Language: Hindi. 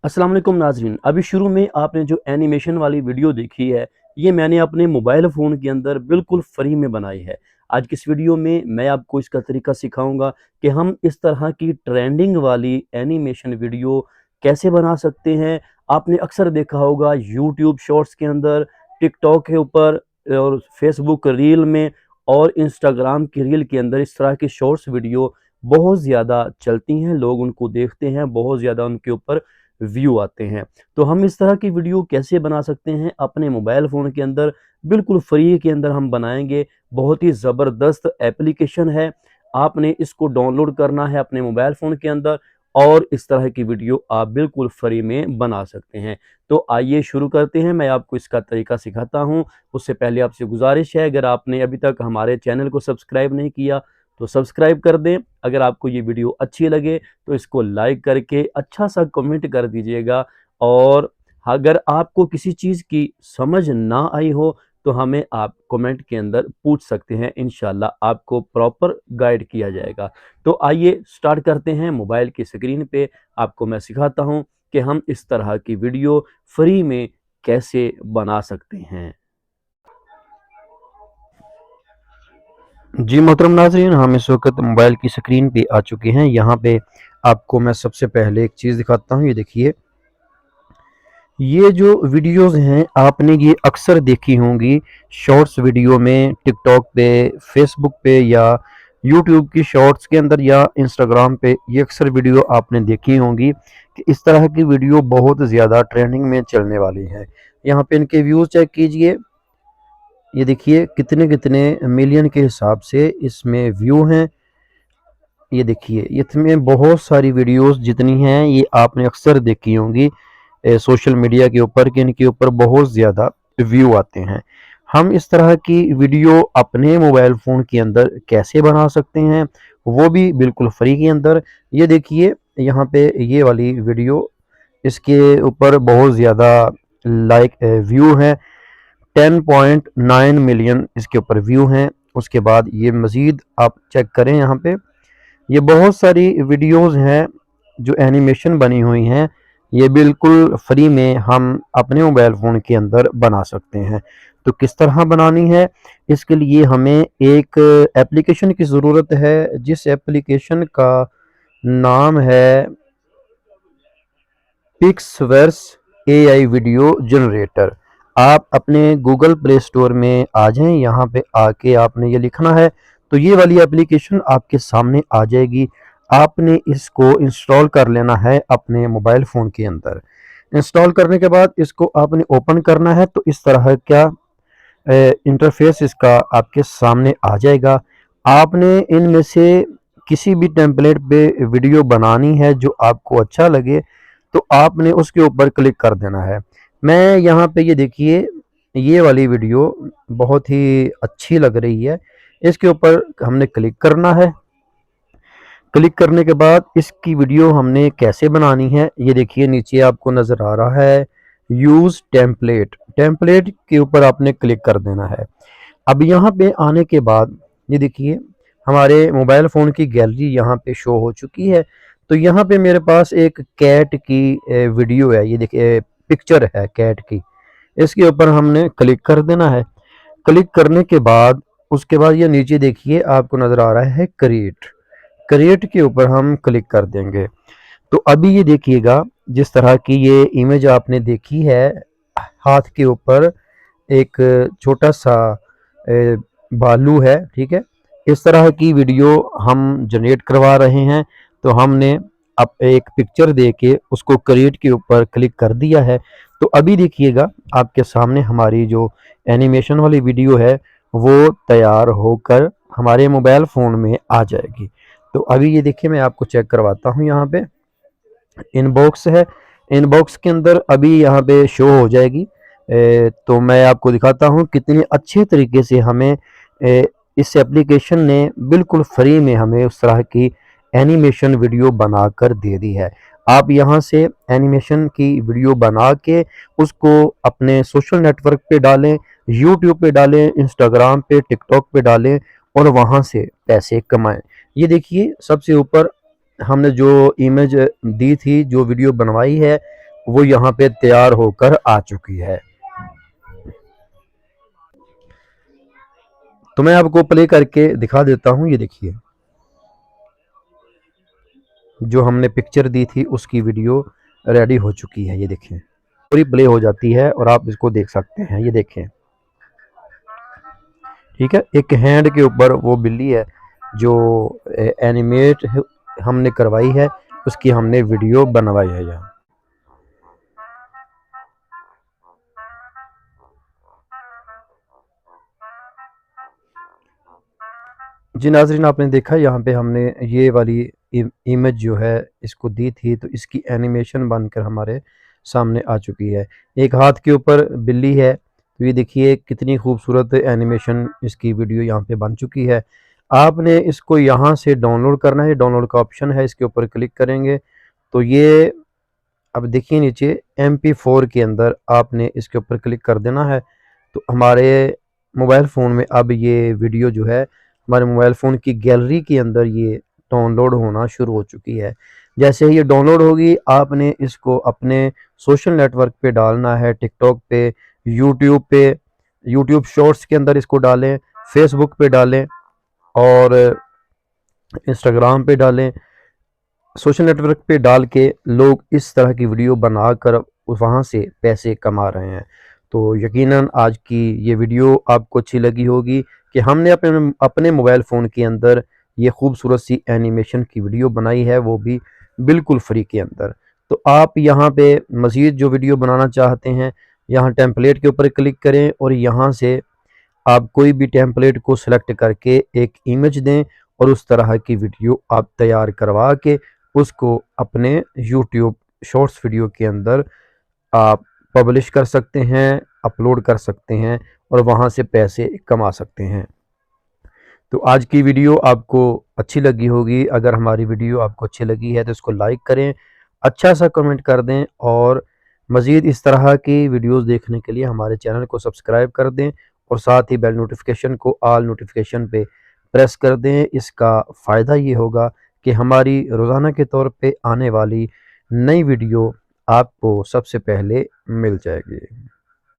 अस्सलाम वालेकुम नाज़रीन। अभी शुरू में आपने जो एनिमेशन वाली वीडियो देखी है, ये मैंने अपने मोबाइल फ़ोन के अंदर बिल्कुल फ्री में बनाई है। आज की इस वीडियो में मैं आपको इसका तरीका सिखाऊँगा कि हम इस तरह की ट्रेंडिंग वाली एनिमेशन वीडियो कैसे बना सकते हैं। आपने अक्सर देखा होगा यूट्यूब शॉर्ट्स के अंदर, टिकटॉक के ऊपर और फेसबुक रील में और इंस्टाग्राम की रील के अंदर इस तरह की शॉर्ट्स वीडियो बहुत ज़्यादा चलती हैं। लोग उनको देखते हैं, बहुत ज़्यादा उनके ऊपर व्यू आते हैं। तो हम इस तरह की वीडियो कैसे बना सकते हैं अपने मोबाइल फ़ोन के अंदर, बिल्कुल फ्री के अंदर हम बनाएँगे। बहुत ही ज़बरदस्त एप्लीकेशन है, आपने इसको डाउनलोड करना है अपने मोबाइल फ़ोन के अंदर और इस तरह की वीडियो आप बिल्कुल फ्री में बना सकते हैं। तो आइए शुरू करते हैं, मैं आपको इसका तरीका सिखाता हूँ। उससे पहले आपसे गुज़ारिश है, अगर आपने अभी तक हमारे चैनल को सब्सक्राइब नहीं किया, तो सब्सक्राइब कर दें। अगर आपको ये वीडियो अच्छी लगे तो इसको लाइक करके अच्छा सा कमेंट कर दीजिएगा और अगर आपको किसी चीज़ की समझ ना आई हो तो हमें आप कमेंट के अंदर पूछ सकते हैं, इंशाल्लाह आपको प्रॉपर गाइड किया जाएगा। तो आइए स्टार्ट करते हैं। मोबाइल की स्क्रीन पे आपको मैं सिखाता हूँ कि हम इस तरह की वीडियो फ्री में कैसे बना सकते हैं। जी मोहतरम नाज़रीन, हम इस वक्त मोबाइल की स्क्रीन पे आ चुके हैं। यहाँ पे आपको मैं सबसे पहले एक चीज़ दिखाता हूँ। ये देखिए, ये जो वीडियोस हैं आपने ये अक्सर देखी होंगी शॉर्ट्स वीडियो में, टिकटॉक पे, फेसबुक पे या यूट्यूब की शॉर्ट्स के अंदर या इंस्टाग्राम पे। ये अक्सर वीडियो आपने देखी होंगी कि इस तरह की वीडियो बहुत ज़्यादा ट्रेंडिंग में चलने वाली है। यहाँ पे इनके व्यूज़ चेक कीजिए, ये देखिए कितने कितने मिलियन के हिसाब से इसमें व्यू हैं। ये देखिए, इसमें बहुत सारी वीडियोस जितनी हैं ये आपने अक्सर देखी होंगी सोशल मीडिया के ऊपर कि इनके ऊपर बहुत ज़्यादा व्यू आते हैं। हम इस तरह की वीडियो अपने मोबाइल फ़ोन के अंदर कैसे बना सकते हैं, वो भी बिल्कुल फ्री के अंदर। ये देखिए, यहाँ पे ये वाली वीडियो, इसके ऊपर बहुत ज़्यादा लाइक व्यू हैं। 10.9 मिलियन इसके ऊपर व्यू हैं। उसके बाद ये मज़ीद आप चेक करें, यहाँ पे ये बहुत सारी वीडियोस हैं जो एनिमेशन बनी हुई हैं। ये बिल्कुल फ्री में हम अपने मोबाइल फ़ोन के अंदर बना सकते हैं। तो किस तरह बनानी है, इसके लिए हमें एक एप्लीकेशन की ज़रूरत है, जिस एप्लीकेशन का नाम है पिक्सवर्स एआई वीडियो जनरेटर। आप अपने गूगल प्ले स्टोर में आ जाएं, यहाँ पे आके आपने ये लिखना है तो ये वाली एप्लीकेशन आपके सामने आ जाएगी। आपने इसको इंस्टॉल कर लेना है अपने मोबाइल फ़ोन के अंदर। इंस्टॉल करने के बाद इसको आपने ओपन करना है तो इस तरह का इंटरफेस इसका आपके सामने आ जाएगा। आपने इनमें से किसी भी टेम्पलेट पे वीडियो बनानी है जो आपको अच्छा लगे तो आपने उसके ऊपर क्लिक कर देना है। मैं यहाँ पे ये देखिए, ये वाली वीडियो बहुत ही अच्छी लग रही है, इसके ऊपर हमने क्लिक करना है। क्लिक करने के बाद इसकी वीडियो हमने कैसे बनानी है, ये देखिए नीचे आपको नज़र आ रहा है यूज़ टेम्पलेट। टेम्पलेट के ऊपर आपने क्लिक कर देना है। अब यहाँ पे आने के बाद ये देखिए, हमारे मोबाइल फ़ोन की गैलरी यहाँ पे शो हो चुकी है। तो यहाँ पे मेरे पास एक कैट की वीडियो है, ये देखिए पिक्चर है कैट की। इसके ऊपर हमने क्लिक कर देना है। क्लिक करने के बाद उसके बाद ये नीचे देखिए आपको नज़र आ रहा है क्रिएट। क्रिएट के ऊपर हम क्लिक कर देंगे। तो अभी ये देखिएगा, जिस तरह की ये इमेज आपने देखी है, हाथ के ऊपर एक छोटा सा भालू है, ठीक है। इस तरह की वीडियो हम जनरेट करवा रहे हैं तो हमने अब एक पिक्चर दे के उसको क्रिएट के ऊपर क्लिक कर दिया है। तो अभी देखिएगा आपके सामने हमारी जो एनिमेशन वाली वीडियो है वो तैयार होकर हमारे मोबाइल फ़ोन में आ जाएगी। तो अभी ये देखिए, मैं आपको चेक करवाता हूँ। यहाँ पे इनबॉक्स है, इनबॉक्स के अंदर अभी यहाँ पे शो हो जाएगी। तो मैं आपको दिखाता हूँ कितने अच्छे तरीके से हमें इस एप्लीकेशन ने बिल्कुल फ्री में हमें उस तरह की एनिमेशन वीडियो बनाकर दे दी है। आप यहाँ से एनिमेशन की वीडियो बना के उसको अपने सोशल नेटवर्क पे डालें, यूट्यूब पे डालें, इंस्टाग्राम पे, टिकटॉक पे डालें और वहाँ से पैसे कमाएं। ये देखिए, सबसे ऊपर हमने जो इमेज दी थी, जो वीडियो बनवाई है, वो यहाँ पे तैयार होकर आ चुकी है। तो मैं आपको प्ले करके दिखा देता हूँ। ये देखिए, जो हमने पिक्चर दी थी उसकी वीडियो रेडी हो चुकी है। ये देखें, पूरी प्ले हो जाती है और आप इसको देख सकते हैं। ये देखें, ठीक है। एक हैंड के ऊपर वो बिल्ली है जो एनिमेट हमने करवाई है, उसकी हमने वीडियो बनवाई है यहाँ। जी नाज़रीन, आपने देखा यहाँ पे हमने ये वाली इमेज जो है इसको दी थी, तो इसकी एनिमेशन बनकर हमारे सामने आ चुकी है। एक हाथ के ऊपर बिल्ली है, तो ये देखिए कितनी खूबसूरत एनिमेशन इसकी वीडियो यहाँ पे बन चुकी है। आपने इसको यहाँ से डाउनलोड करना है, डाउनलोड का ऑप्शन है, इसके ऊपर क्लिक करेंगे तो ये अब देखिए नीचे MP4 के अंदर आपने इसके ऊपर क्लिक कर देना है। तो हमारे मोबाइल फ़ोन में अब ये वीडियो जो है हमारे मोबाइल फ़ोन की गैलरी के अंदर ये डाउनलोड होना शुरू हो चुकी है। जैसे ही ये डाउनलोड होगी, आपने इसको अपने सोशल नेटवर्क पे डालना है, टिकटॉक पे, यूट्यूब पे, यूट्यूब शॉर्ट्स के अंदर इसको डालें, फेसबुक पे डालें और इंस्टाग्राम पे डालें। सोशल नेटवर्क पे डाल के लोग इस तरह की वीडियो बनाकर वहाँ से पैसे कमा रहे हैं। तो यकीनन आज की ये वीडियो आपको अच्छी लगी होगी कि हमने अपने अपने मोबाइल फ़ोन के अंदर ये खूबसूरत सी एनिमेशन की वीडियो बनाई है, वो भी बिल्कुल फ्री के अंदर। तो आप यहाँ पे मज़ीद जो वीडियो बनाना चाहते हैं, यहाँ टेम्पलेट के ऊपर क्लिक करें और यहाँ से आप कोई भी टेम्पलेट को सिलेक्ट करके एक इमेज दें और उस तरह की वीडियो आप तैयार करवा के उसको अपने यूट्यूब शॉर्ट्स वीडियो के अंदर आप पब्लिश कर सकते हैं, अपलोड कर सकते हैं और वहाँ से पैसे कमा सकते हैं। तो आज की वीडियो आपको अच्छी लगी होगी। अगर हमारी वीडियो आपको अच्छी लगी है तो इसको लाइक करें, अच्छा सा कमेंट कर दें और मज़ीद इस तरह की वीडियोस देखने के लिए हमारे चैनल को सब्सक्राइब कर दें और साथ ही बेल नोटिफिकेशन को ऑल नोटिफिकेशन पे प्रेस कर दें। इसका फ़ायदा ये होगा कि हमारी रोज़ाना के तौर पे आने वाली नई वीडियो आपको सबसे पहले मिल जाएगी।